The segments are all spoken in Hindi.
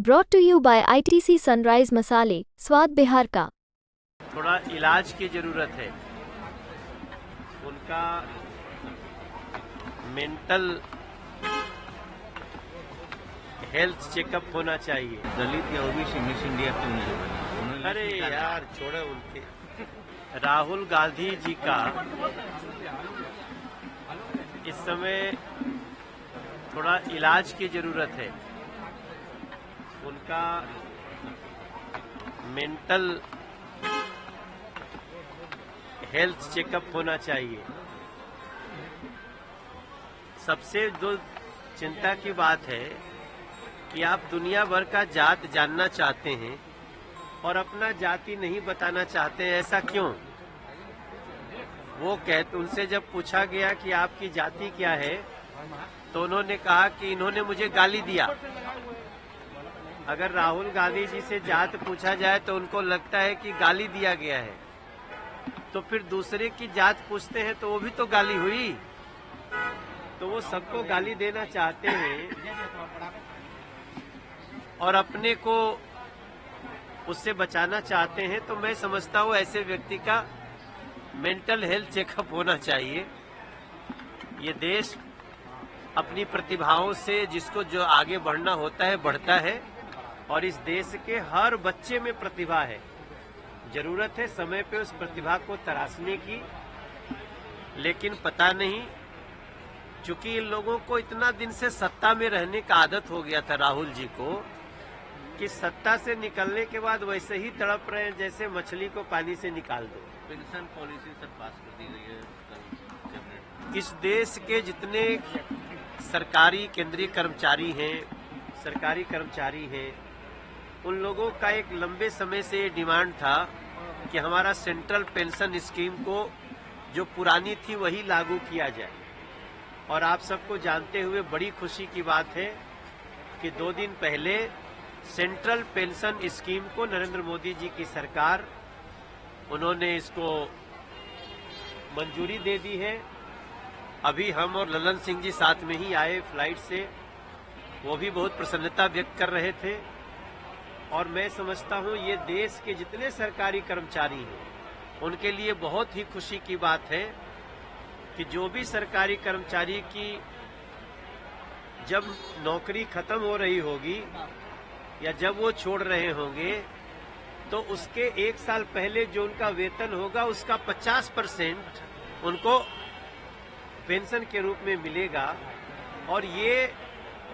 Brought to you by ITC Sunrise मसाले, स्वाद बिहार का। थोड़ा इलाज की जरूरत है। उनका मेंटल हेल्थ चेकअप होना चाहिए। दलित या ओबीसी मिस इंडिया क्यों नहीं बनी? अरे यार छोड़ो उनके। राहुल गांधी जी का इस समय थोड़ा इलाज की जरूरत है। उनका मेंटल हेल्थ चेकअप होना चाहिए। सबसे जो चिंता की बात है कि आप दुनिया भर का जात जानना चाहते हैं और अपना जाति नहीं बताना चाहते हैं, ऐसा क्यों? वो कहते, उनसे जब पूछा गया कि आपकी जाति क्या है तो उन्होंने कहा कि इन्होंने मुझे गाली दिया। अगर राहुल गांधी जी से जात पूछा जाए तो उनको लगता है कि गाली दिया गया है, तो फिर दूसरे की जात पूछते हैं तो वो भी तो गाली हुई। तो वो सबको गाली देना चाहते हैं और अपने को उससे बचाना चाहते हैं। तो मैं समझता हूँ ऐसे व्यक्ति का मेंटल हेल्थ चेकअप होना चाहिए। ये देश अपनी प्रतिभाओं से जिसको जो आगे बढ़ना होता है बढ़ता है, और इस देश के हर बच्चे में प्रतिभा है। जरूरत है समय पे उस प्रतिभा को तराशने की, लेकिन पता नहीं, चूंकि इन लोगों को इतना दिन से सत्ता में रहने का आदत हो गया था राहुल जी को, कि सत्ता से निकलने के बाद वैसे ही तड़प रहे हैं जैसे मछली को पानी से निकाल दो। पेंशन पॉलिसी सर पास कर दी गई है। इस देश के जितने सरकारी केंद्रीय कर्मचारी हैं, सरकारी कर्मचारी हैं, उन लोगों का एक लंबे समय से ये डिमांड था कि हमारा सेंट्रल पेंशन स्कीम को जो पुरानी थी वही लागू किया जाए। और आप सबको जानते हुए बड़ी खुशी की बात है कि 2 दिन पहले सेंट्रल पेंशन स्कीम को नरेंद्र मोदी जी की सरकार, उन्होंने इसको मंजूरी दे दी है। अभी हम और ललन सिंह जी साथ में ही आए फ्लाइट से, वो भी बहुत प्रसन्नता व्यक्त कर रहे थे। और मैं समझता हूं ये देश के जितने सरकारी कर्मचारी हैं उनके लिए बहुत ही खुशी की बात है कि जो भी सरकारी कर्मचारी की जब नौकरी खत्म हो रही होगी या जब वो छोड़ रहे होंगे तो उसके 1 साल पहले जो उनका वेतन होगा उसका 50% उनको पेंशन के रूप में मिलेगा। और ये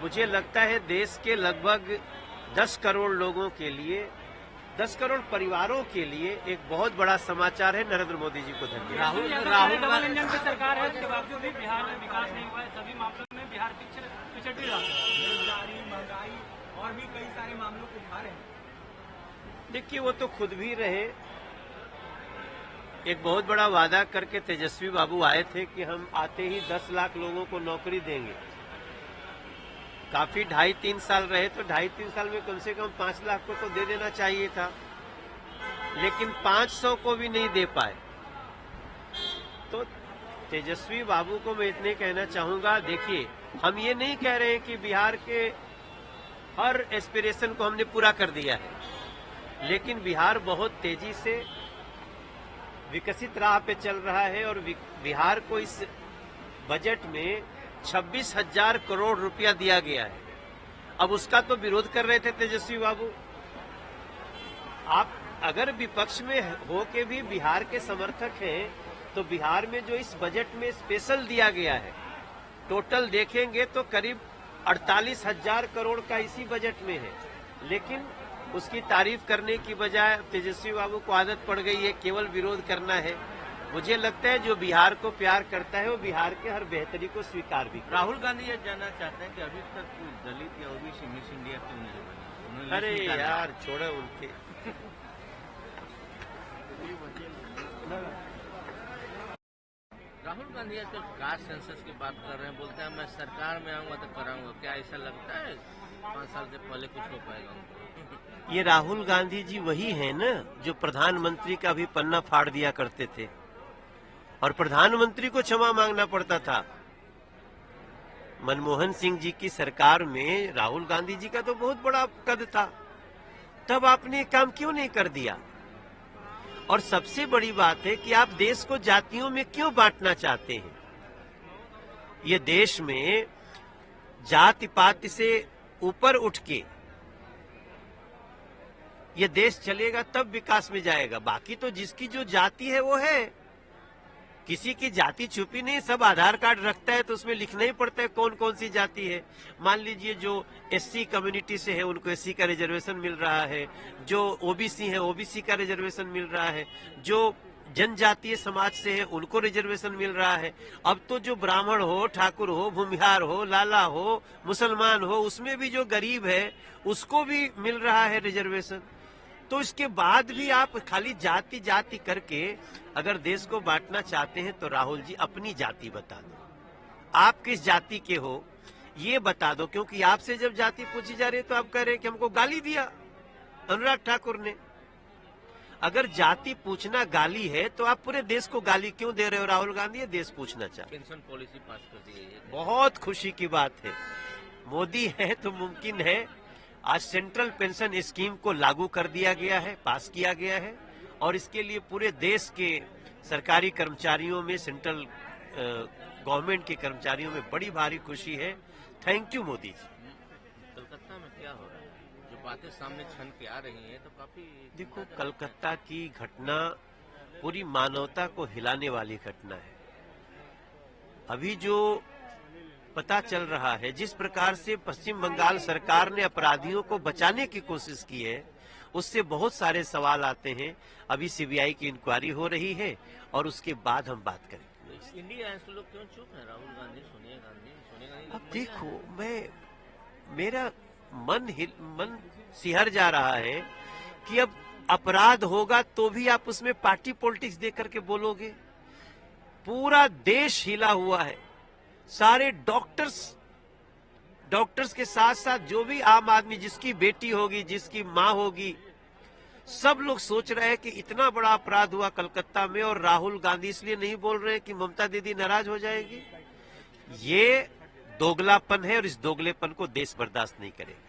मुझे लगता है देश के लगभग 10 करोड़ लोगों के लिए, 10 करोड़ परिवारों के लिए एक बहुत बड़ा समाचार है। नरेंद्र मोदी जी को धन्यवाद। राहुल डबल इंजन की सरकार है, उसके बावजूद भी बिहार में विकास नहीं हुआ है। सभी मामलों में बिहार पिछड़ भी रहा है। बेरोजगारी, महंगाई और भी कई सारे मामलों को उठा रहे हैं। देखिए, वो तो खुद भी रहे। एक बहुत बड़ा वादा करके तेजस्वी बाबू आए थे कि हम आते ही 10 लाख लोगों को नौकरी देंगे। काफी 2.5-3 साल रहे तो 2.5-3 साल में कम से कम 5 लाख को तो दे देना चाहिए था, लेकिन 500 को भी नहीं दे पाए। तो तेजस्वी बाबू को मैं इतने कहना चाहूंगा, देखिए हम ये नहीं कह रहे हैं कि बिहार के हर एस्पिरेशन को हमने पूरा कर दिया है, लेकिन बिहार बहुत तेजी से विकसित राह पे चल रहा है। और बिहार को इस बजट में 26,000 करोड़ रुपया दिया गया है। अब उसका तो विरोध कर रहे थे तेजस्वी बाबू। आप अगर विपक्ष में हो के भी बिहार के समर्थक हैं तो बिहार में जो इस बजट में स्पेशल दिया गया है, टोटल देखेंगे तो करीब 48,000 करोड़ का इसी बजट में है। लेकिन उसकी तारीफ करने की बजाय तेजस्वी बाबू को आदत पड़ गई है केवल विरोध करना है। मुझे लगता है जो बिहार को प्यार करता है वो बिहार के हर बेहतरी को स्वीकार भी करता है। राहुल गांधी ये जानना चाहते हैं कि अभी तक दलित या ओबीसी मिस इंडिया क्यों नहीं बनी? अरे यार छोड़ो उनके। राहुल गांधी आजकल कास्ट सेंसस की बात कर रहे हैं, बोलते हैं मैं सरकार में आऊंगा तो कराऊंगा। क्या ऐसा लगता है 5 साल से पहले कुछ हो पाएगा उनको? ये राहुल गांधी जी वही हैं ना जो प्रधानमंत्री का भी पन्ना फाड़ दिया करते थे और प्रधानमंत्री को क्षमा मांगना पड़ता था। मनमोहन सिंह जी की सरकार में राहुल गांधी जी का तो बहुत बड़ा कद था, तब आपने काम क्यों नहीं कर दिया? और सबसे बड़ी बात है कि आप देश को जातियों में क्यों बांटना चाहते हैं? ये देश में जाति पाति से ऊपर उठ के ये देश चलेगा तब विकास में जाएगा। बाकी तो जिसकी जो जाति है वो है, किसी की जाति छुपी नहीं। सब आधार कार्ड रखता है तो उसमें लिखना ही पड़ता है कौन कौन सी जाति है। मान लीजिए जो एससी कम्युनिटी से है उनको एससी का रिजर्वेशन मिल रहा है, जो ओबीसी है ओबीसी का रिजर्वेशन मिल रहा है, जो जनजातीय समाज से है उनको रिजर्वेशन मिल रहा है। अब तो जो ब्राह्मण हो, ठाकुर हो, भूमिहार हो, लाला हो, मुसलमान हो, उसमें भी जो गरीब है उसको भी मिल रहा है रिजर्वेशन। तो इसके बाद भी आप खाली जाति जाति करके अगर देश को बांटना चाहते हैं तो राहुल जी अपनी जाति बता दो, आप किस जाति के हो ये बता दो। क्योंकि आपसे जब जाति पूछी जा रही है तो आप कह रहे हैं कि हमको गाली दिया अनुराग ठाकुर ने। अगर जाति पूछना गाली है तो आप पूरे देश को गाली क्यों दे रहे हो राहुल गांधी? ये देश पूछना चाहते। पेंशन पॉलिसी पास कर दी गई है, बहुत खुशी की बात है। मोदी है तो मुमकिन है। आज सेंट्रल पेंशन स्कीम को लागू कर दिया गया है, पास किया गया है, और इसके लिए पूरे देश के सरकारी कर्मचारियों में, सेंट्रल गवर्नमेंट के कर्मचारियों में बड़ी भारी खुशी है। Thank you Modi ji. कलकत्ता में क्या हो रहा है? जो बातें सामने छन के आ रही हैं तो काफी देखो, कलकत्ता की घटना पूरी मानवता को हिलाने वाली घटना है। अभी जो पता चल रहा है, जिस प्रकार से पश्चिम बंगाल सरकार ने अपराधियों को बचाने की कोशिश की है, उससे बहुत सारे सवाल आते हैं। अभी सीबीआई की इंक्वायरी हो रही है और उसके बाद हम बात करेंगे। इंडिया के लोग क्यों चुप हैं? राहुल गांधी, सोनिया गांधी अब देखो, मेरा मन सिहर जा रहा है कि अब अपराध होगा तो भी आप उसमें पार्टी पॉलिटिक्स दे करके बोलोगे। पूरा देश हिला हुआ है, सारे डॉक्टर्स के साथ साथ जो भी आम आदमी, जिसकी बेटी होगी, जिसकी माँ होगी, सब लोग सोच रहे हैं कि इतना बड़ा अपराध हुआ कलकत्ता में और राहुल गांधी इसलिए नहीं बोल रहे हैं कि ममता दीदी नाराज हो जाएगी। ये दोगलापन है और इस दोगलेपन को देश बर्दाश्त नहीं करेगा।